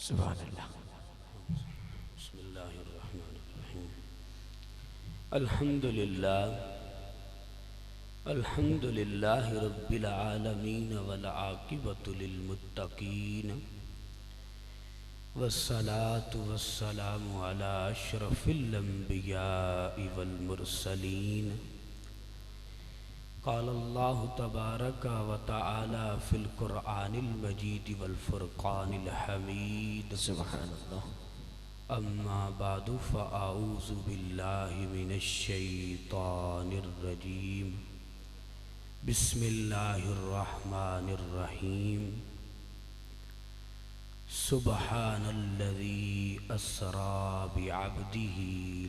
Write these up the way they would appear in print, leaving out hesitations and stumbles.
سبحان اللہ۔ بسم اللہ الرحمن الرحیم۔ الحمد للہ رب العالمین والعاقبۃ للمتقین والصلاة والسلام علی اشرف الانبیاء والمرسلین۔ قال اللہ تبارک و تعالی فی القرآن المجید والفرقان الحمید۔ سبحان اللہ۔ اما بعد فاعوذ باللہ من الشیطان الرجیم۔ بسم اللہ الرحمن الرحیم۔ سبحان الذی اسری بعبدہ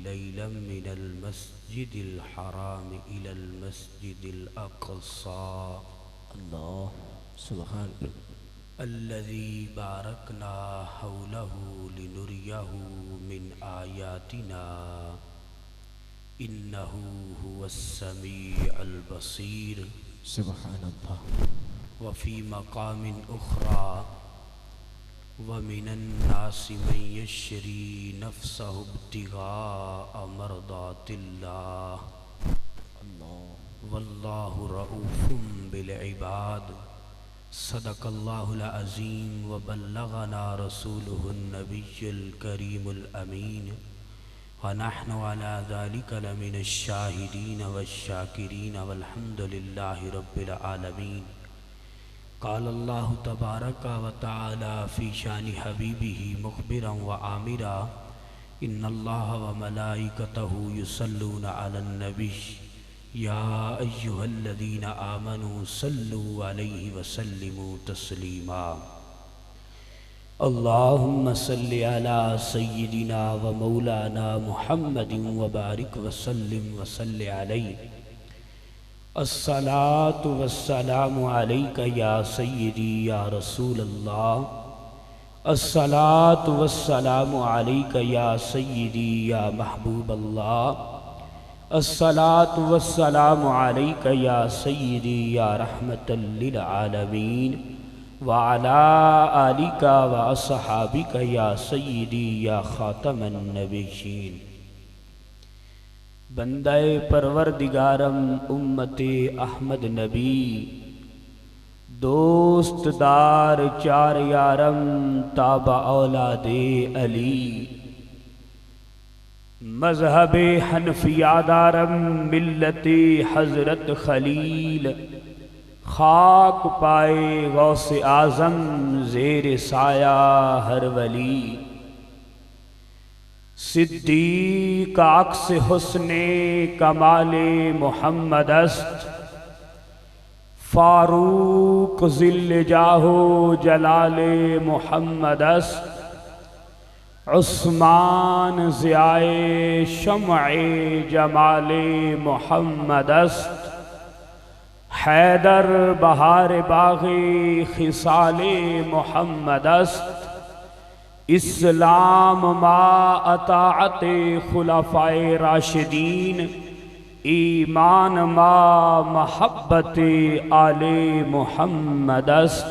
لیلا من المسجد الحرام الی المسجد الاقصی اللہ سبحان اللہ۔ الذي باركنا حوله لنريه من آياتنا إنه هو السميع البصير۔ سبحان اللہ۔ وفي مقام أخرى ومن الناس من يشري نفسه ابتغاء مرضات الله والله رؤوف بالعباد۔ صدق اللہ العظیم وبلغنا رسوله النبی الکریم الامین ونحن على ذلك لمن الشاہدین والشاکرین والحمد للہ رب العالمین۔ قال اللہ تبارک و تعالی فی شان حبیبہ مخبرا وآمرا ان اللہ وملائکتہ یصلون علی النبی یا ایہا الذین آمنوا صلوا علیہ وسلموا تسلیما۔ اللہم صل علی سیدنا و مولانا محمد وبارک وسلم وصل علیہ۔ الصلاة والسلام علیک یا سیدی یا رسول اللہ۔ الصلاة والسلام علیک یا سیدی یا محبوب اللہ۔ الصلاة والسلام علیک یا سیدی یا رحمت للعالمین وعلا آلک واصحابک یا سیدی یا خاتم النبیین۔ بندہ پروردگارم امت احمد نبی، دوست دار چار یارم تابع اولاد علی، مذہب حنفیہ دارم ملت حضرت خلیل، خاک پائے غوث اعظم زیر سایہ ہر ولی۔ صدیق عکس حسن کمال محمد است، فاروق ذل جاہ و جلال محمد است، عثمان ضیائے شمع جمال محمد است، حیدر بہار باغ خصال محمد است، اسلام ما اطاعت خلفائے راشدین، ایمان ما محبت آل محمد است،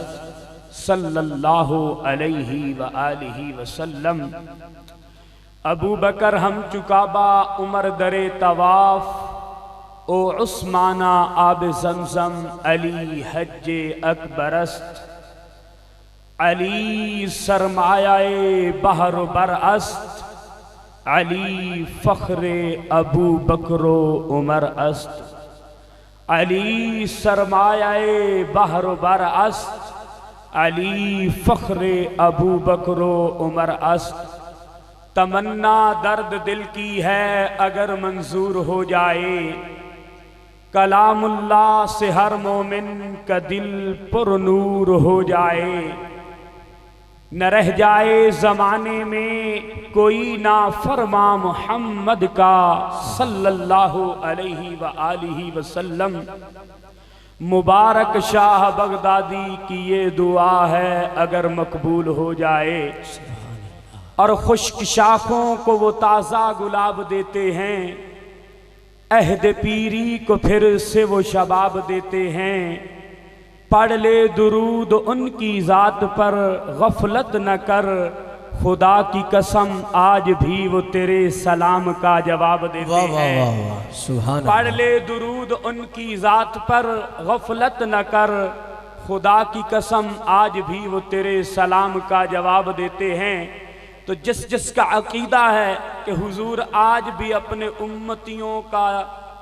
صلی اللہ علیہ وآلہ وسلم۔ ابو بکر ہم چکابہ عمر در طواف، او عثمانہ آب زمزم علی حج اکبر است، علی سرمایہ بحر و بر است، علی فخر ابو بکر و عمر است، علی سرمایہ بحر و بر است، علی فخر ابو بکر و عمر است۔ تمنا درد دل کی ہے اگر منظور ہو جائے، کلام اللہ سے ہر مومن کا دل پر نور ہو جائے، نہ رہ جائے زمانے میں کوئی نافرما محمد کا صلی اللہ علیہ وآلہ وسلم۔ مبارک شاہ بغدادی کی یہ دعا ہے اگر مقبول ہو جائے، اور خشک شاخوں کو وہ تازہ گلاب دیتے ہیں، عہد پیری کو پھر سے وہ شباب دیتے ہیں، پڑھ لے درود ان کی ذات پر غفلت نہ کر، خدا کی قسم آج بھی وہ تیرے سلام کا جواب دیتے ہیں۔ سبحان پڑھ لے درود ان کی ذات پر غفلت نہ کر، خدا کی قسم آج بھی وہ تیرے سلام کا جواب دیتے ہیں۔ تو جس جس کا عقیدہ ہے کہ حضور آج بھی اپنے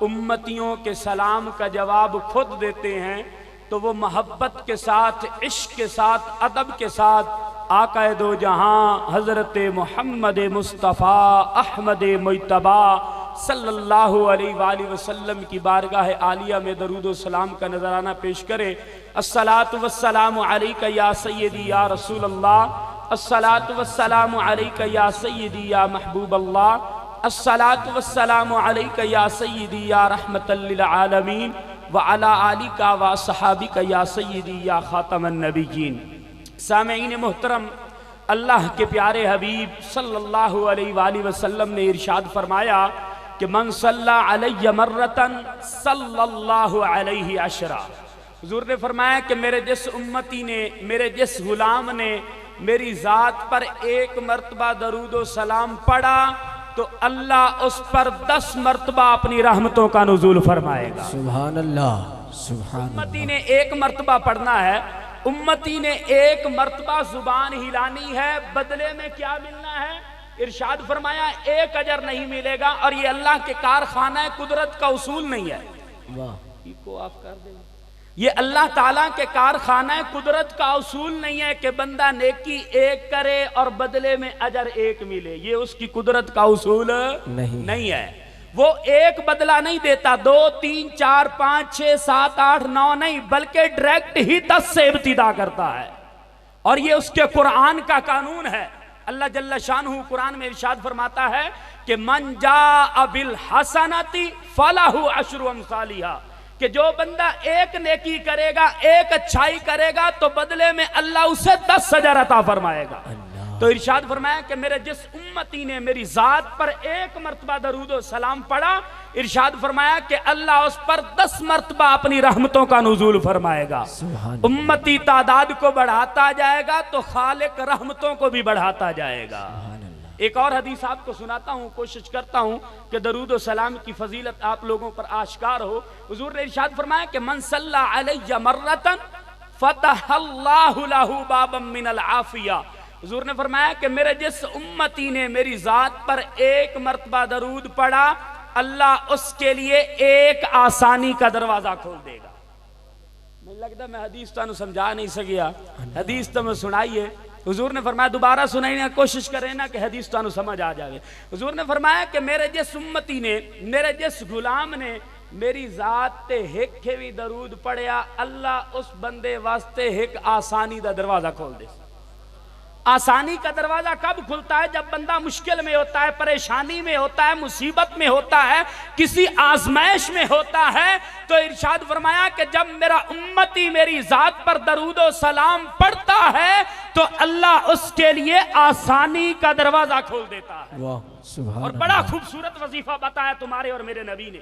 امتیوں کے سلام کا جواب خود دیتے ہیں، تو وہ محبت کے ساتھ، عشق کے ساتھ، ادب کے ساتھ آقا دو جہاں حضرت محمد مصطفیٰ احمد مجتبی صلی اللہ علیہ وآلہ وسلم کی بارگاہ عالیہ میں درود و سلام کا نذرانہ پیش کرے۔ الصلاۃ والسلام علیک یا سیدی یا رسول اللہ، الصلاۃ والسلام علیک یا سیدی یا محبوب اللہ، الصلاۃ والسلام علیک یا سیدی یا رحمت للعالمین، وعلی آلک و صحابک یا سیدی یا خاتم النبیین۔ سامعین محترم، اللہ کے پیارے حبیب صلی اللہ علیہ وآلہ وسلم نے ارشاد فرمایا کہ من صلی علی مرتن صلی اللہ علیہ عشرہ۔ حضور نے فرمایا کہ میرے جس امتی نے، میرے جس غلام نے میری ذات پر ایک مرتبہ درود و سلام پڑھا تو اللہ اس پر 10 مرتبہ اپنی رحمتوں کا نزول فرمائے گا۔ سبحان اللہ، سبحان اللہ۔ امتی نے ایک مرتبہ پڑھنا ہے، امتی نے ایک مرتبہ زبان ہلانی ہے، بدلے میں کیا ملنا ہے؟ ارشاد فرمایا ایک اجر نہیں ملے گا، اور یہ اللہ کے کارخانہ قدرت کا اصول نہیں ہے۔ واہ، کو آف کر دیں۔ یہ اللہ تعالیٰ کے کارخانہ قدرت کا اصول نہیں ہے کہ بندہ نیکی ایک کرے اور بدلے میں اجر ایک ملے، یہ اس کی قدرت کا اصول نہیں ہے۔ وہ ایک بدلہ نہیں دیتا، 2 3 4 5 6 7 8 9 نہیں، بلکہ ڈائریکٹ ہی 10 سے ابتدا کرتا ہے، اور یہ اس کے قرآن کا قانون ہے۔ اللہ جل شانہ قرآن میں ارشاد فرماتا ہے کہ من جاء بالحسنۃ فلہ عشر امثالھا، کہ جو بندہ ایک نیکی کرے گا، ایک اچھائی کرے گا تو بدلے میں اللہ اسے 10 اجر عطا فرمائے گا۔ تو ارشاد فرمایا کہ میرے جس امتی نے میری ذات پر ایک مرتبہ درود و سلام پڑھا، ارشاد فرمایا کہ اللہ اس پر 10 مرتبہ اپنی رحمتوں کا نزول فرمائے گا۔ امتی تعداد کو بڑھاتا جائے گا تو خالق رحمتوں کو بھی بڑھاتا جائے گا۔ ایک اور حدیث آپ کو سناتا ہوں، کوشش کرتا ہوں کہ درود و سلام کی فضیلت آپ لوگوں پر آشکار ہو۔ حضور نے ارشاد فرمایا کہ من صلی علی مرتن فتح اللہ لہ بابا من العافیہ۔ حضور نے فرمایا کہ میرے جس امتی نے میری ذات پر ایک مرتبہ درود پڑھا، اللہ اس کے لیے ایک آسانی کا دروازہ کھول دے گا۔ مجھے لگتا ہے میں حدیث تو سمجھا نہیں سکیا، حدیث تو میں سنائیے۔ حضور نے فرمایا دوبارہ سنائیے، کوشش کریں نا کہ حدیث تو سمجھ آ جائے۔ حضور نے فرمایا کہ میرے جس امتی نے، میرے جس غلام نے میری ذات تے ہک بھی درود پڑھیا، اللہ اس بندے واسطے ہک آسانی دا دروازہ کھول دے۔ آسانی کا دروازہ کب کھلتا ہے؟ جب بندہ مشکل میں ہوتا ہے، پریشانی میں ہوتا ہے، مصیبت میں ہوتا ہے، کسی آزمائش میں ہوتا ہے۔ تو ارشاد فرمایا کہ جب میرا امتی میری ذات پر درود و سلام پڑھتا ہے تو اللہ اس کے لیے آسانی کا دروازہ کھول دیتا ہے۔ اور بڑا خوبصورت وظیفہ بتایا تمہارے اور میرے نبی نے۔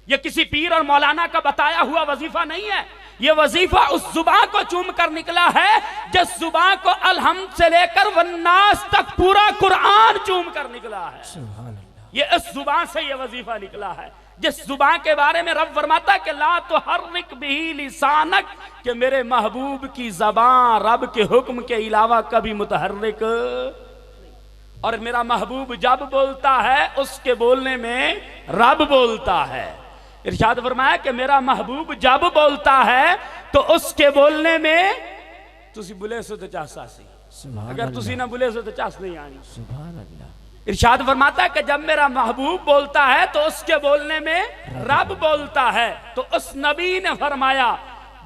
یہ کسی پیر اور مولانا کا بتایا ہوا وظیفہ نہیں ہے، یہ وظیفہ اس زبان کو چوم کر نکلا ہے جس زبان کو الحمد سے لے کر والناس تک پورا قرآن چوم کر نکلا ہے۔ یہ اس زبان سے یہ وظیفہ نکلا ہے جس زبان کے بارے میں رب فرماتا ہے کہ لا تحرک بہ لسانک، کہ میرے محبوب کی زبان رب کے حکم کے علاوہ کبھی متحرک، اور میرا محبوب جب بولتا ہے اس کے بولنے میں رب بولتا ہے۔ ارشاد فرمایا کہ میرا محبوب جب بولتا ہے تو اس کے بولنے میں تسی بولے سو تو چاسا سی، اگر تسی نہ بولے سو تو چاس نہیں آنی۔ سبحان اللہ۔ ارشاد فرماتا ہے کہ جب میرا محبوب بولتا ہے تو اس کے بولنے میں رب بولتا ہے۔ تو اس نبی نے فرمایا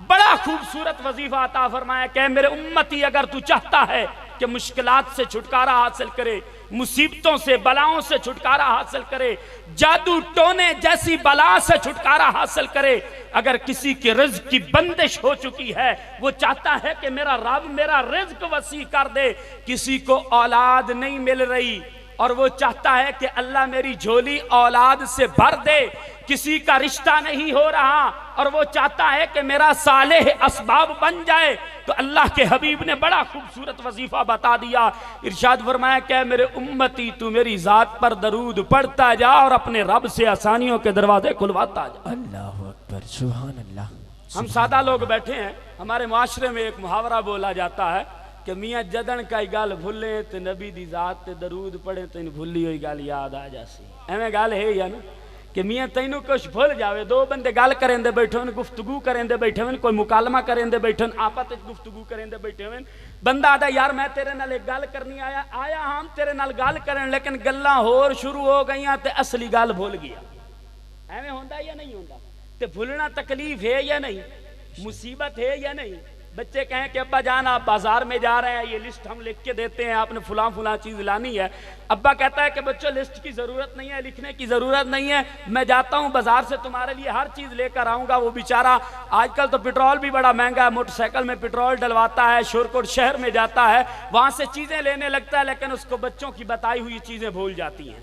بڑا خوبصورت وظیفہ عطا فرمایا کہ میرے امتی اگر تو چاہتا ہے کہ مشکلات سے چھٹکارا حاصل کرے، مصیبتوں سے، بلاؤں سے چھٹکارا حاصل کرے، جادو ٹونے جیسی بلا سے چھٹکارا حاصل کرے، اگر کسی کے رزق کی بندش ہو چکی ہے، وہ چاہتا ہے کہ میرا رب میرا رزق وسیع کر دے، کسی کو اولاد نہیں مل رہی، اور وہ چاہتا ہے کہ اللہ میری جھولی اولاد سے بھر دے، کسی کا رشتہ نہیں ہو رہا، اور وہ چاہتا ہے کہ میرا صالح اسباب بن جائے، تو اللہ کے حبیب نے بڑا خوبصورت وظیفہ بتا دیا، ارشاد فرمایا کہ میرے امتی تو میری ذات پر درود پڑھتا جا اور اپنے رب سے آسانیوں کے دروازے کھلواتا جا۔ اللہ اکبر، سبحان اللہ۔ ہم سادہ لوگ بیٹھے ہیں، ہمارے معاشرے میں ایک محاورہ بولا جاتا ہے کہ میاں جدن کا گل بھولیں تو نبی دی ذات تے درود پڑھیں تو ان بھولی ہوئی گل یاد آ جاسی۔ ایویں گل ہے یا نا کہ میاں تینوں کچھ بھول جاوے، دو بندے گل کریں دے بیٹھے ہوئے، گفتگو کریں دے بیٹھے ہوئے، کوئی مکالمہ کریں دے بیٹھے ہوئے، آپت گفتگو کریں دے بیٹھے ہوئے، بندہ آدھا یار میں تیرے نال ایک گل کرنی آیا ہم تیرے نال گل کریں، لیکن گلاں ہور شروع ہو گئیاں تے اصلی گل بھول گیا۔ ایویں ہوندا یا نہیں ہوندا؟ تے بھولنا تکلیف ہے یا نہیں، مصیبت ہے یا نہیں؟ بچے کہیں کہ ابا جان آپ بازار میں جا رہے ہیں، یہ لسٹ ہم لکھ کے دیتے ہیں، آپ نے فلاں فلاں چیز لانی ہے، ابا کہتا ہے کہ بچوں لسٹ کی ضرورت نہیں ہے، لکھنے کی ضرورت نہیں ہے، میں جاتا ہوں بازار سے تمہارے لیے ہر چیز لے کر آؤں گا۔ وہ بیچارہ آج کل تو پٹرول بھی بڑا مہنگا ہے، موٹر سائیکل میں پٹرول ڈلواتا ہے، شورکوٹ شہر میں جاتا ہے، وہاں سے چیزیں لینے لگتا ہے، لیکن اس کو بچوں کی بتائی ہوئی چیزیں بھول جاتی ہیں۔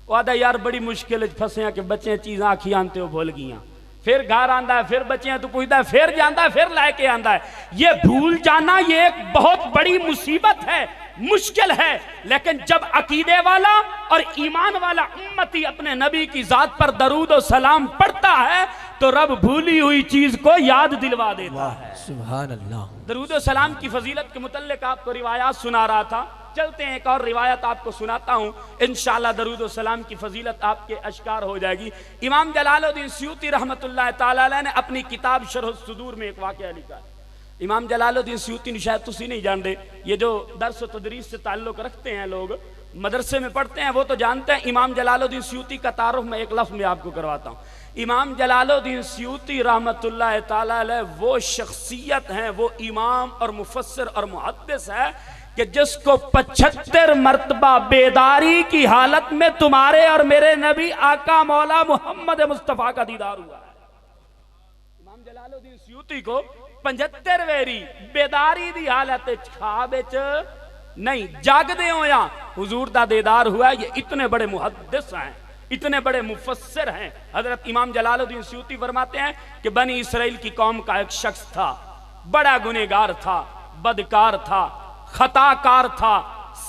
وہ آدھا یار بڑی مشکل پھنسے ہیں کہ بچے چیزاں آکھی آنتے ہو بھول گئیاں، پھر گھر آندا ہے، پھر بچیاں تو پوچھتا ہے، پھر جاندا ہے، پھر لائے کے آندا ہے۔ یہ بھول جانا یہ ایک بہت بڑی مصیبت ہے، مشکل ہے، لیکن جب عقیدے والا اور ایمان والا امتی اپنے نبی کی ذات پر درود و سلام پڑھتا ہے تو رب بھولی ہوئی چیز کو یاد دلوا دیتا ہے۔ سبحان اللہ۔ درود و سلام کی فضیلت کے متعلق آپ کو روایات سنا رہا تھا، چلتے ہیں ایک اور روایت آپ کو سناتا ہوں، انشاءاللہ درود و سلام کی فضیلت آپ کے اشکار ہو جائے گی۔ امام جلال الدین سیوطی رحمت اللہ تعالیٰ علیہ نے اپنی کتاب شرح الصدور میں ایک واقعہ لکھا ہے۔ امام جلال الدین سیوطی شاید تسی نہیں جانتے، یہ جو درس و تدریس سے تعلق رکھتے ہیں لوگ، مدرسے میں پڑھتے ہیں، وہ تو جانتے ہیں۔ امام جلال الدین سیوطی کا تعارف میں ایک لفظ میں آپ کو کرواتا ہوں۔ امام جلال الدین سیوطی رحمت اللہ تعالیٰ علیہ وہ شخصیت ہیں، وہ امام اور مفسر اور محدث ہے کہ جس کو 75 مرتبہ بیداری کی حالت میں تمہارے اور میرے نبی آقا مولا محمد مصطفیٰ کا دیدار ہوا ہے۔ امام جلال الدین سیوطی کو 75 ویری بیداری دی حالت خواب نہیں جاگ دے ہویا حضور دا دیدار ہوا ہے۔ یہ اتنے بڑے محدث ہیں، اتنے بڑے مفسر ہیں۔ حضرت امام جلال الدین سیوطی فرماتے ہیں کہ بنی اسرائیل کی قوم کا ایک شخص تھا، بڑا گنہگار تھا، بدکار تھا، خطا کار تھا،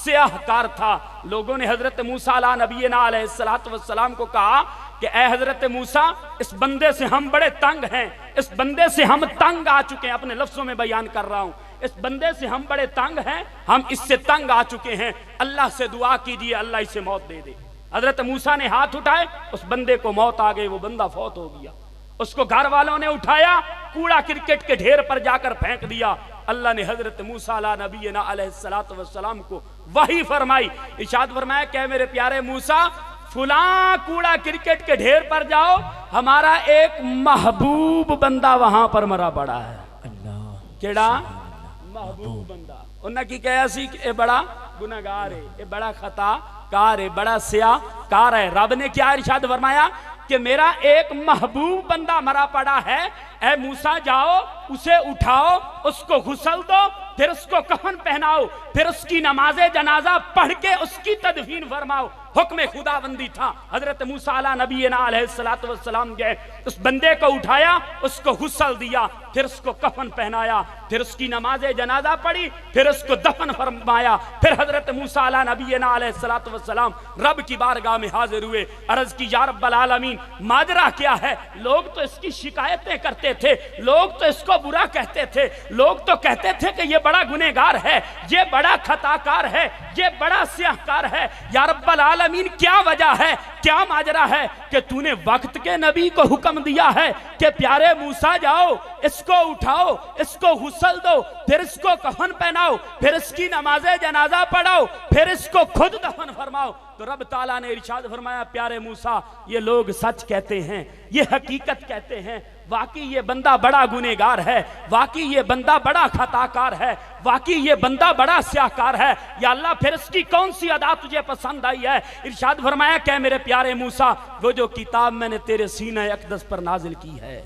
سیاہ کار تھا۔ لوگوں نے حضرت موسیٰ علیہ نبینا علیہ السلام کو کہا کہ اے حضرت موسیٰ، اس بندے سے ہم بڑے تنگ ہیں، اس بندے سے ہم تنگ آ چکے ہیں، اپنے لفظوں میں بیان کر رہا ہوں، اس بندے سے ہم بڑے تنگ ہیں، ہم اس سے تنگ آ چکے ہیں، اللہ سے دعا کیجئے اللہ اسے موت دے دے۔ حضرت موسیٰ نے ہاتھ اٹھائے، اس بندے کو موت آ گئی، وہ بندہ فوت ہو گیا۔ اس کو گھر والوں نے اٹھایا، کوڑا کرکٹ کے ڈھیر پر جا کر پھینک دیا۔ اللہ نے حضرت موسیٰ علیہ نبینا علیہ السلام کو وحی فرمائی، ارشاد فرمایا کہ میرے پیارے موسیٰ، فلاں کوڑا کرکٹ کے ڈھیر پر جاؤ، ہمارا ایک محبوب بندہ وہاں پر مرا پڑا ہے۔ اللہ کیڑا محبوب بندہ؟ انہاں کی کہا سی کہ اے بڑا گناہگار ہے، اے بڑا خطا کار ہے، بڑا سیاہ کار ہے۔ رب نے کیا ارشاد فرمایا کہ میرا ایک محبوب بندہ مرا پڑا ہے، اے موسیٰ جاؤ، اسے اٹھاؤ، اس کو غسل دو، پھر اس کو کفن پہناؤ، پھر اس کی نماز جنازہ پڑھ کے اس کی تدفین فرماؤ۔ حکم خداوندی تھا۔ حضرت موسیٰ علیہ نبینا علیہ السلام گئے، اس بندے کو اٹھایا، اس کو غسل دیا، پھر اس کو کفن پہنایا، پھر اس کی نماز جنازہ پڑھی، پھر اس کو دفن فرمایا۔ پھر حضرت موسیٰ علیہ نبینا علیہ السلام رب کی بارگاہ میں حاضر ہوئے، عرض کی یا رب العالمین ماجرا کیا ہے؟ لوگ تو اس کی شکایتیں کرتے تھے، لوگ تو اس کو برا کہتے تھے، لوگ تو کہتے تھے کہ یہ بڑا گنہگار ہے، یہ بڑا خطا کار ہے، یہ بڑا سیاہ کار ہے۔ یا رب العالمین کیا وجہ ہے، کیا ماجرا ہے کہ تو نے وقت کے نبی کو حکم دیا ہے کہ پیارے موسیٰ جاؤ، اس کو اٹھاؤ، اس کو غسل دو، پھر اس کو کفن پہناؤ، پھر اس کی نماز جنازہ پڑھاؤ، پھر اس کو خود دفن فرماؤ۔ تو رب تعالیٰ نے ارشاد فرمایا پیارے موسیٰ، یہ لوگ سچ کہتے ہیں، یہ حقیقت کہتے ہیں، واقعی یہ بندہ بڑا گنہگار ہے، واقعی یہ بندہ بڑا خطا کار ہے، واقعی یہ بندہ بڑا سیاہ کار ہے۔ یا اللہ پھر اس کی کون سی ادا تجھے پسند آئی ہے؟ ارشاد فرمایا کہ میرے پیارے موسیٰ، وہ جو کتاب میں نے تیرے سینہ اقدس پر نازل کی ہے،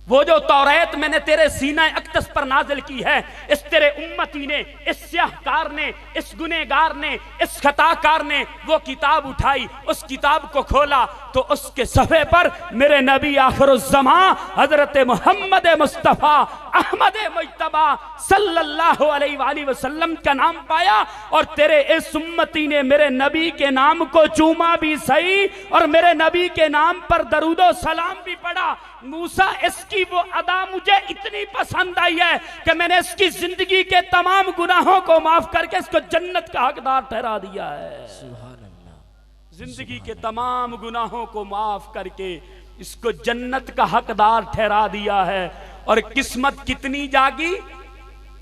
وہ جو تورات میں نے تیرے سینہ اقدس پر نازل کی ہے، اس تیرے امتی نے، اس سیاہکار نے، اس گنہگار نے، اس خطاکار نے وہ کتاب اٹھائی، اس کتاب کو کھولا تو اس کے صفحے پر میرے نبی آخر الزمان حضرت محمد مصطفیٰ احمد مجتبی صلی اللہ علیہ وآلہ وسلم کا نام پایا، اور تیرے اس امتی نے میرے نبی کے نام کو چوما بھی صحیح اور میرے نبی کے نام پر درود و سلام بھی پڑھا۔ موسیٰ اس کی وہ ادا مجھے اتنی پسند آئی ہے کہ میں نے اس کی زندگی کے تمام گناہوں کو معاف کر کے اس کو جنت کا حقدار ٹھہرا دیا ہے۔ سبحان اللہ۔ زندگی کے تمام گناہوں کو معاف کر کے اس کو جنت کا حقدار ٹھہرا دیا ہے۔ اور قسمت کتنی جاگی،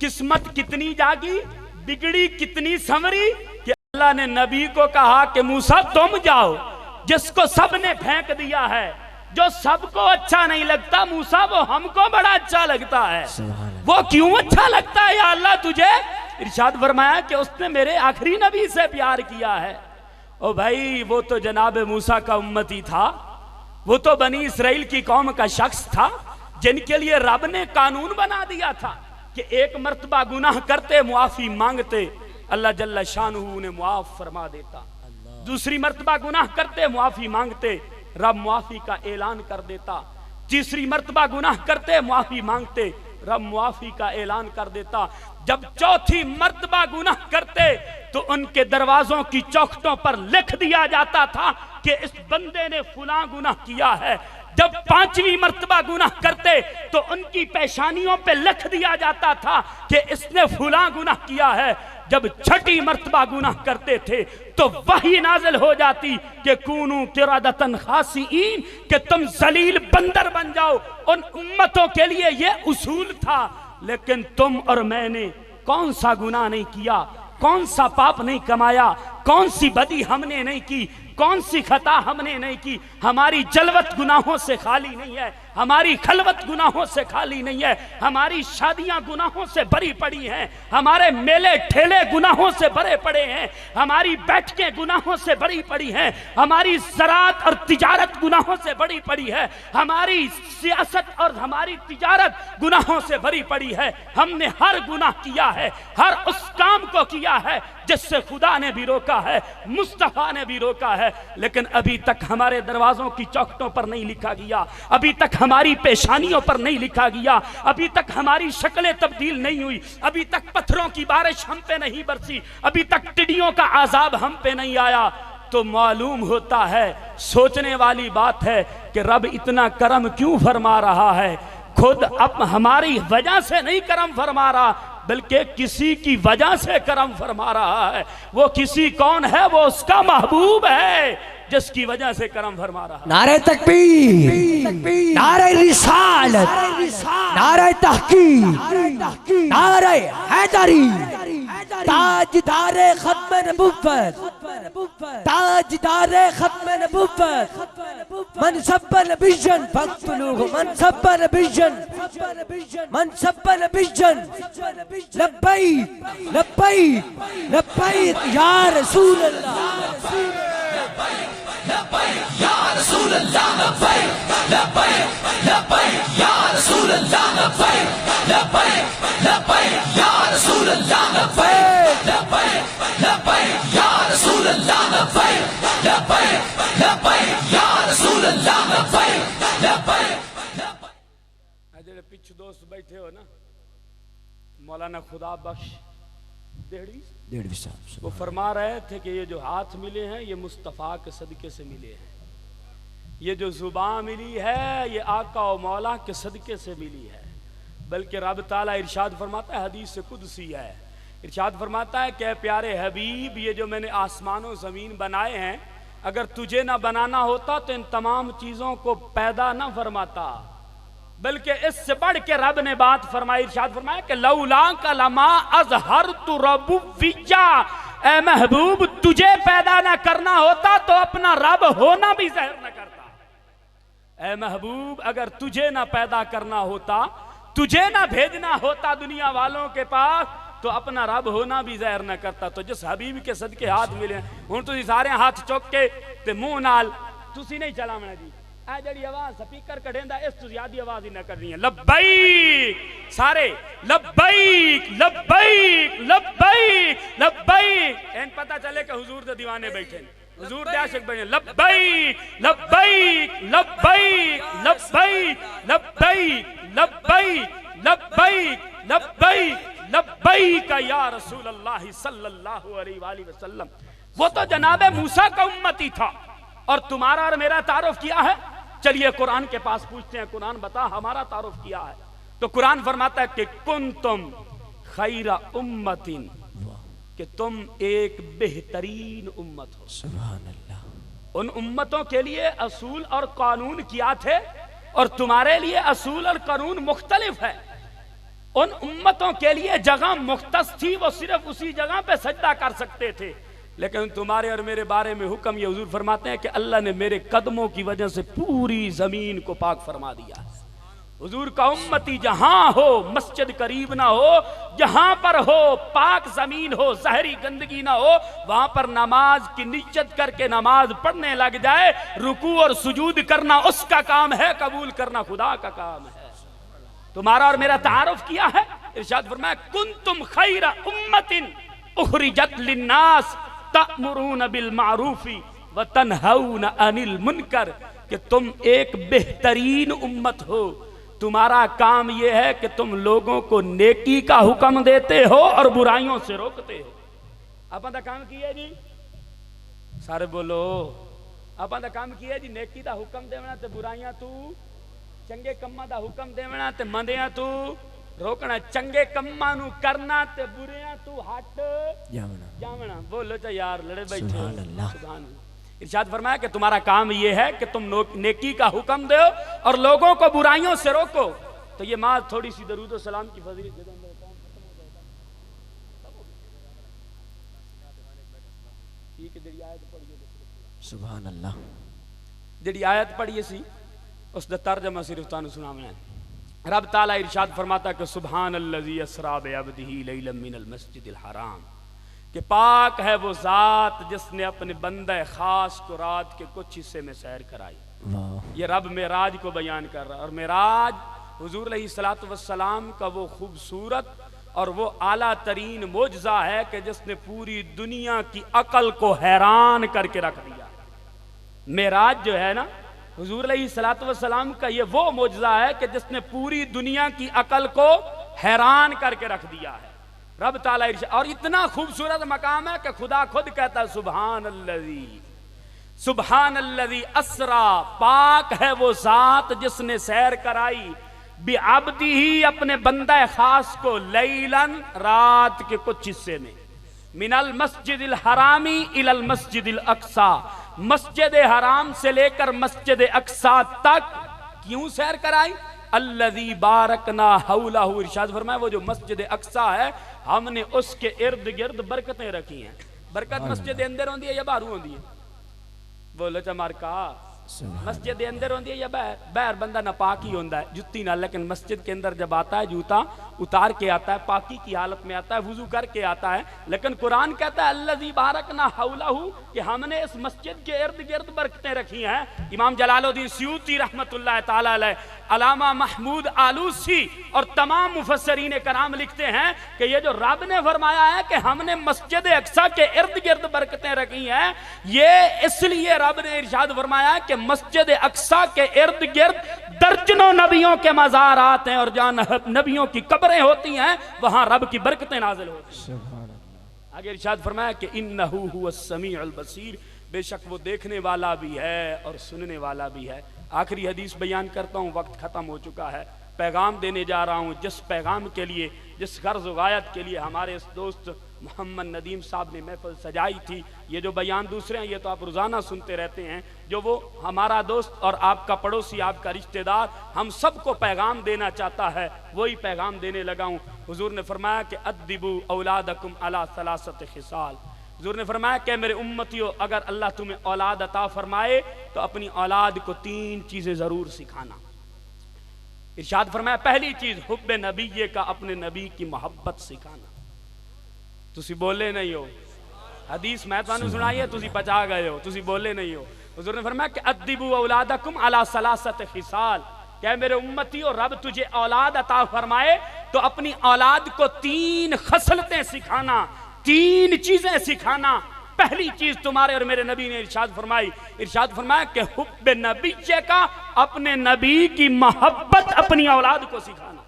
قسمت کتنی جاگی، بگڑی کتنی سنوری کہ اللہ نے نبی کو کہا کہ موسیٰ تم جاؤ، جس کو سب نے پھینک دیا ہے، جو سب کو اچھا نہیں لگتا موسیٰ وہ ہم کو بڑا اچھا لگتا ہے۔ وہ کیوں اچھا لگتا ہے یا اللہ تجھے؟ ارشاد فرمایا کہ اس نے میرے آخری نبی سے پیار کیا ہے۔ او بھائی وہ تو جناب موسیٰ کا امتی تھا، وہ تو بنی اسرائیل کی قوم کا شخص تھا جن کے لیے رب نے قانون بنا دیا تھا کہ ایک مرتبہ گناہ کرتے معافی مانگتے اللہ جل شانہ انہیں معاف فرما دیتا، دوسری مرتبہ گناہ کرتے معافی مانگتے رب معافی کا اعلان کر دیتا، تیسری مرتبہ گناہ کرتے معافی مانگتے رب معافی کا اعلان کر دیتا، جب چوتھی مرتبہ گناہ کرتے تو ان کے دروازوں کی چوکھٹوں پر لکھ دیا جاتا تھا کہ اس بندے نے فلاں گناہ کیا ہے۔ جب پانچویں مرتبہ گناہ کرتے تو ان کی پیشانیوں پہ لکھ دیا جاتا تھا کہ اس نے فلاں گناہ کیا ہے۔ جب چھٹی مرتبہ گناہ کرتے تھے تو وحی نازل ہو جاتی کہ کونو قردۃ خاسئین، کہ تم ذلیل بندر بن جاؤ۔ ان امتوں کے لیے یہ اصول تھا، لیکن تم اور میں نے کون سا گناہ نہیں کیا، کون سا پاپ نہیں کمایا، کون سی بدی ہم نے نہیں کی، کون سی خطا ہم نے نہیں کی۔ ہماری جلوت گناہوں سے خالی نہیں ہے، ہماری خلوت گناہوں سے خالی نہیں ہے، ہماری شادیاں گناہوں سے بھری پڑی ہیں، ہمارے میلے ٹھیلے گناہوں سے بھرے پڑے ہیں، ہماری بیٹھکیں گناہوں سے بھری پڑی ہیں، ہماری زراعت اور تجارت گناہوں سے بھری پڑی ہے، ہماری سیاست اور ہماری تجارت گناہوں سے بھری پڑی ہے۔ ہم نے ہر گناہ کیا ہے، ہر اس کام کو کیا ہے جس سے خدا نے بھی روکا ہے، مصطفیٰ نے بھی روکا ہے، لیکن ابھی تک ہمارے دروازوں کی چوکھٹوں پر نہیں لکھا گیا، ابھی تک ہماری پیشانیوں پر نہیں لکھا گیا، ابھی تک ہماری شکلیں تبدیل نہیں ہوئی، ابھی تک پتھروں کی بارش ہم پہ نہیں برسی، ابھی تک ٹڈیوں کا عذاب ہم پہ نہیں آیا۔ تو معلوم ہوتا ہے، سوچنے والی بات ہے کہ رب اتنا کرم کیوں فرما رہا ہے؟ خود اب ہماری وجہ سے نہیں کرم فرما رہا، بلکہ کسی کی وجہ سے کرم فرما رہا ہے۔ وہ کسی کون ہے؟ وہ اس کا محبوب ہے جس کی وجہ سے کرم فرما رہا ہے۔ نعرہ تکبیر، نعرہ رسالت، نعرہ تحقیق، نعرہ حیدری، تاجدار ختم نبوت، تاجدار ختم نبوت، من سب نبیًا فاقتلوہ، من سب نبیًا، من سب نبیًا، لبیک لبیک لبیک یا رسول اللہ، لبیک یا رسول اللہ، لبیک لبیک لبیک یا رسول اللہ، لبیک لبیک لبیک یا رسول اللہ، لبیک لبیک لبیک یا رسول اللہ، لبیک لبیک لبیک یا رسول اللہ، لبیک لبیک لبیک۔ جڑے پیچھے دوست بیٹھے ہو نا، مولانا خدا بخش دیڑھی صاحب، وہ فرما رہے تھے کہ یہ جو ہاتھ ملے ہیں یہ مصطفیٰ کے صدقے سے ملے ہیں، یہ جو زبان ملی ہے یہ آقا و مولا کے صدقے سے ملی ہے، بلکہ رب تعالیٰ ارشاد فرماتا ہے، حدیث قدسی ہے، ارشاد فرماتا ہے کہ اے پیارے حبیب، یہ جو میں نے آسمان و زمین بنائے ہیں اگر تجھے نہ بنانا ہوتا تو ان تمام چیزوں کو پیدا نہ فرماتا، بلکہ اس سے بڑھ کے رب نے بات فرمائی، ارشاد فرمایا کہ لولاک لما اظہرت ربوبیہ، اے محبوب تجھے پیدا نہ کرنا ہوتا تو اپنا رب ہونا بھی ظاہر نہ کرتا۔ اے محبوب اگر تجھے نہ پیدا کرنا ہوتا، تجھے نہ بھیجنا ہوتا دنیا والوں کے پاس تو اپنا رب ہونا بھی ظاہر نہ کرتا۔ تو جس حبیب کے صدقے ہاتھ ملے ہوں تو سارے ہاتھ چوک کے تے منہ نال تسی نہیں چلا منا جی اے جڑی آواز سپیکر کڈیندا اس تو زیادہ آواز ہی نہ کرنی ہے. لبیک سارے لبیک لبیک لبیک لبیک. این پتہ چلے کہ حضور دے دیوانے بیٹھے ہیں, حضور دے عاشق بیٹھے ہیں. لبیک لبیک لبیک لبیک لبیک لبیک لبیک لبیک لبیک یا رسول اللہ صلی اللہ علیہ وآلہ وسلم. وہ تو جناب موسیٰ کا امتی تھا, اور تمہارا اور میرا تعارف کیا ہے؟ چلیے قرآن کے پاس پوچھتے ہیں, قرآن بتا ہمارا تعارف کیا ہے. تو قرآن فرماتا ہے کہ کنتم خیر امت, کہ تم ایک بہترین امت ہو. سبحان اللہ. ان امتوں کے لیے اصول اور قانون کیا تھے, اور تمہارے لیے اصول اور قانون مختلف ہے. ان امتوں کے لیے جگہ مختص تھی, وہ صرف اسی جگہ پہ سجدہ کر سکتے تھے. لیکن تمہارے اور میرے بارے میں حکم یہ حضور فرماتے ہیں کہ اللہ نے میرے قدموں کی وجہ سے پوری زمین کو پاک فرما دیا. حضور کا امتی جہاں ہو مسجد قریب نہ ہو, جہاں پر ہو پاک زمین ہو, ظاہری گندگی نہ ہو, وہاں پر نماز کی نیت کر کے نماز پڑھنے لگ جائے. رکوع اور سجود کرنا اس کا کام ہے, قبول کرنا خدا کا کام ہے. تمہارا اور میرا تعارف کیا ہے؟ ارشاد فرمایا کنتم خیر امت اخرجت للناس تأمرون بالمعروف وتنہون عن المنکر, کہ تم ایک بہترین امت ہو. تمہارا کام یہ ہے کہ تم لوگوں کو نیکی کا حکم دیتے ہو اور برائیوں سے روکتے ہو. اپنا دا کام کیا ہے جی, سارے بولو اپنا دا کام کیا ہے جی. نیکی دا حکم دیونا تے برائیاں تو, چنگے کماں دا حکم دیونا تے مندیاں تو روکنا. چنگے کماں نو کرنا تے بریاں تو ہٹ جاونا. بولو چا یار لڑے بیٹھے. سبحان اللہ. سبحان اللہ. ارشاد فرمایا کہ تمہارا کام یہ ہے کہ تم نیکی کا حکم دو اور لوگوں کو برائیوں سے روکو. تو یہ ماں تھوڑی سی درود و سلام کی فضیلت. سبحان اللہ. جڑی آیت پڑھیے سی اس دا ترجمہ صرف تانوں سناونا ہے. رب تعالیٰ ارشاد فرماتا کہ سبحان الذی اسریٰ بعبدہ لیلا من المسجد الحرام, کہ پاک ہے وہ ذات جس نے اپنے بندہ خاص کو رات کے کچھ حصے میں سیر کرائی. یہ رب معراج کو بیان کر رہا ہے, اور معراج حضور علیہ الصلوۃ والسلام کا وہ خوبصورت اور وہ اعلیٰ ترین معجزہ ہے کہ جس نے پوری دنیا کی عقل کو حیران کر کے رکھ دیا. معراج جو ہے نا حضور علیہ الصلوۃ والسلام کا یہ وہ معجزہ ہے کہ جس نے پوری دنیا کی عقل کو حیران کر کے رکھ دیا ہے. رب تعالیٰ اور اتنا خوبصورت مقام ہے کہ خدا خود کہتا ہے سبحان الذی اسریٰ, پاک ہے وہ ذات جس نے سیر کرائی, بعبدہ اپنے بندہ خاص کو, لیلاً رات کے کچھ حصے میں, من المسجد الحرامی الی المسجد الاقصیٰ, مسجد حرام سے لے کر مسجد اقصیٰ تک. کیوں سیر کرائی؟ الذی بارکنا حولہ, ارشاد فرمایا وہ جو مسجد اقصیٰ ہے ہم نے اس کے ارد گرد برکتیں رکھی ہیں. برکت مسجد اندر ہوندی ہے یا باہر ہوندی ہے؟ بولو چا مارکا. مسجد اندر ہوندی ہے یا باہر؟ باہر بندہ ناپاک ہی ہوندا ہے جتی نہ, لیکن مسجد کے اندر جب آتا ہے جوتا اتار کے آتا ہے, پاکی کی حالت میں آتا ہے, وضو کر کے آتا ہے. لیکن قرآن کہتا ہے الذی بارکنا حولہ, کہ ہم نے اس مسجد کے ارد گرد برکتیں رکھی ہیں. امام جلال الدین سیوطی رحمت اللہ تعالی علیہ, علامہ محمود آلوسی اور تمام مفسرین کرام لکھتے ہیں کہ یہ جو رب نے فرمایا ہے کہ ہم نے مسجد اقصیٰ کے ارد گرد برکتیں رکھی ہیں, یہ اس لیے رب نے ارشاد فرمایا ہے کہ مسجد اقصیٰ کے ارد گرد درجنوں نبیوں کے مزارات ہیں, اور جہاں نبیوں کی قبریں ہوتی ہیں وہاں رب کی برکتیں نازل ہوتی ہیں. آگے ارشاد فرمایا کہ انہ هو السمیع البصیر, بے شک وہ دیکھنے والا بھی ہے اور سننے والا بھی ہے. آخری حدیث بیان کرتا ہوں, وقت ختم ہو چکا ہے. پیغام دینے جا رہا ہوں جس پیغام کے لیے, جس غرض و غایت کے لیے ہمارے اس دوست محمد ندیم صاحب نے محفل سجائی تھی. یہ جو بیان دوسرے ہیں یہ تو آپ روزانہ سنتے رہتے ہیں, جو وہ ہمارا دوست اور آپ کا پڑوسی, آپ کا رشتہ دار ہم سب کو پیغام دینا چاہتا ہے, وہی پیغام دینے لگا ہوں. حضور نے فرمایا کہ ادبوا اولادکم علی ثلاثۃ خصال, حضور نے فرمایا کہ میرے امتیوں اگر اللہ تمہیں اولاد عطا فرمائے تو اپنی اولاد کو 3 چیزیں ضرور سکھانا. ارشاد فرمایا پہلی چیز حب نبی کا, اپنے نبی کی محبت سکھانا. تسی بولے نہیں ہو, حدیث میں تانوں سنائی ہے تسی پچا گئے ہو, تسی بولے نہیں ہو. حضور نے فرمایا کہ ادبوا اولادکم علی ثلاثۃ خصال، کہ میرے امتی اور رب تجھے اولاد عطا فرمائے تو اپنی اولاد کو 3 خصلتیں سکھانا، 3 چیزیں سکھانا۔ پہلی چیز تمہارے اور میرے نبی نے ارشاد فرمایا کہ حب نبی کا، اپنے نبی کی محبت اپنی اولاد کو سکھانا۔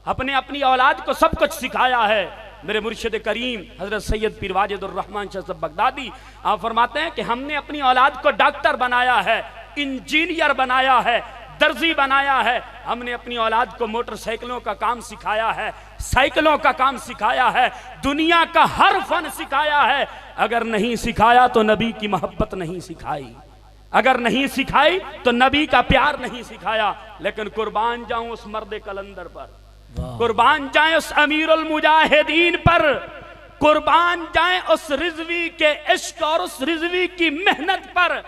اپنی اولاد کو سب کچھ سکھایا ہے۔ میرے مرشد کریم حضرت سید پیر واجد الرحمن شاہ صاحب بغدادی آپ فرماتے ہیں کہ ہم نے اپنی اولاد کو ڈاکٹر بنایا ہے، انجینئر بنایا ہے، درزی بنایا ہے۔ ہم نے اپنی اولاد کو موٹر سائیکلوں کا کام سکھایا ہے، سائیکلوں کا کام سکھایا ہے، دنیا کا ہر فن سکھایا ہے۔ اگر نہیں سکھایا تو نبی کی محبت نہیں سکھائی، اگر نہیں سکھائی تو نبی کا پیار نہیں سکھایا۔ لیکن قربان جاؤں اس مرد کلندر پر، قربان جائیں اس امیر المجاہدین پر، قربان جائیں اس رضوی کے عشق اور اس رضوی کی محنت پر،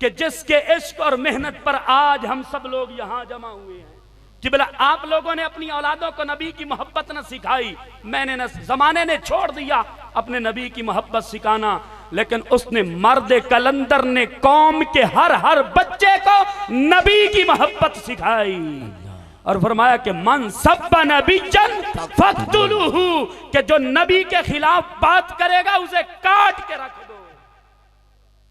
کہ جس کے عشق اور محنت پر آج ہم سب لوگ یہاں جمع ہوئے ہیں۔ کہ بلا آپ لوگوں نے اپنی اولادوں کو نبی کی محبت نہ سکھائی، میں نے زمانے نے چھوڑ دیا اپنے نبی کی محبت سکھانا، لیکن اس نے مرد کلندر نے قوم کے ہر بچے کو نبی کی محبت سکھائی، اور فرمایا کہ من سب نبی فاقتلوہ، کہ جو نبی کے خلاف بات کرے گا اسے کاٹ کے رکھ دو۔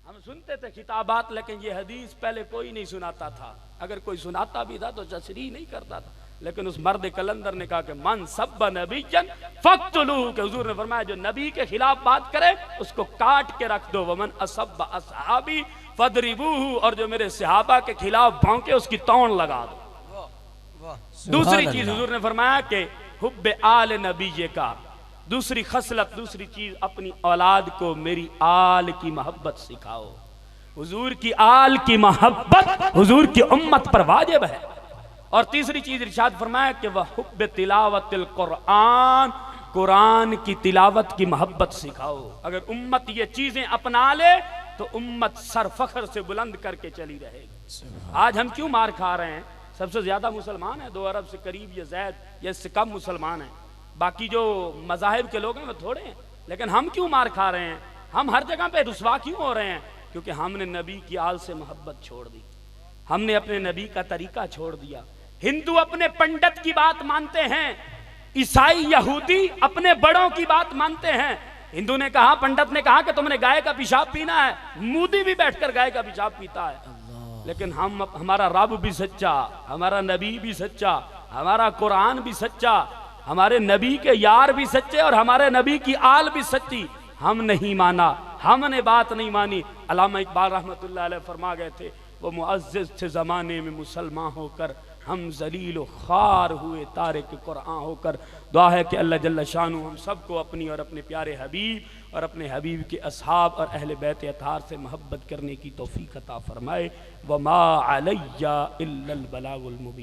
ہم سنتے تھے خطابات، لیکن یہ حدیث پہلے کوئی نہیں سناتا تھا، اگر کوئی سناتا بھی تھا تو تشریح نہیں کرتا تھا، لیکن اس مرد کلندر نے کہا کہ من سب نبی فاقتلوہ، کہ حضور نے فرمایا جو نبی کے خلاف بات کرے اس کو کاٹ کے رکھ دو، ومن اسب اصحابی فضربوہ، اور جو میرے صحابہ کے خلاف بھونکے اس کی تون لگا دو۔ دوسری چیز حضور نے فرمایا کہ حب آل نبی کا، دوسری خصلت، دوسری چیز اپنی اولاد کو میری آل کی محبت سکھاؤ۔ حضور کی آل کی محبت حضور کی امت پر واجب ہے۔ اور تیسری چیز ارشاد فرمایا کہ وہ حب تلاوت القرآن، قرآن کی تلاوت کی محبت سکھاؤ۔ اگر امت یہ چیزیں اپنا لے تو امت سر فخر سے بلند کر کے چلی رہے گی۔ آج ہم کیوں مار کھا رہے ہیں؟ سب سے زیادہ مسلمان ہیں 2 ارب سے قریب یا زائد یا اس سے کم مسلمان ہیں، باقی جو مذاہب کے لوگ ہیں وہ تھوڑے ہیں، لیکن ہم کیوں مار کھا رہے ہیں؟ ہم ہر جگہ پہ رسوا کیوں ہو رہے ہیں؟ کیونکہ ہم نے نبی کی آل سے محبت چھوڑ دی، ہم نے اپنے نبی کا طریقہ چھوڑ دیا۔ ہندو اپنے پنڈت کی بات مانتے ہیں، عیسائی یہودی اپنے بڑوں کی بات مانتے ہیں۔ ہندو نے کہا، پنڈت نے کہا کہ تم نے گائے کا پیشاب پینا ہے، مودی بھی بیٹھ کر گائے کا پیشاب پیتا ہے۔ لیکن ہمارا رب بھی سچا، ہمارا نبی بھی سچا، ہمارا قرآن بھی سچا، ہمارے نبی کے یار بھی سچے اور ہمارے نبی کی آل بھی سچی۔ ہم نہیں مانا، ہم نے بات نہیں مانی۔ علامہ اقبال رحمۃ اللہ علیہ فرما گئے تھے، وہ معزز تھے زمانے میں مسلمان ہو کر، ہم ذلیل و خوار ہوئے تارک قرآن ہو کر۔ دعا ہے کہ اللہ جل شانہ ہم سب کو اپنی اور اپنے پیارے حبیب اور اپنے حبیب کے اصحاب اور اہل بیت اطہار سے محبت کرنے کی توفیق عطا فرمائے۔ وما علی الا البلاغ المبین۔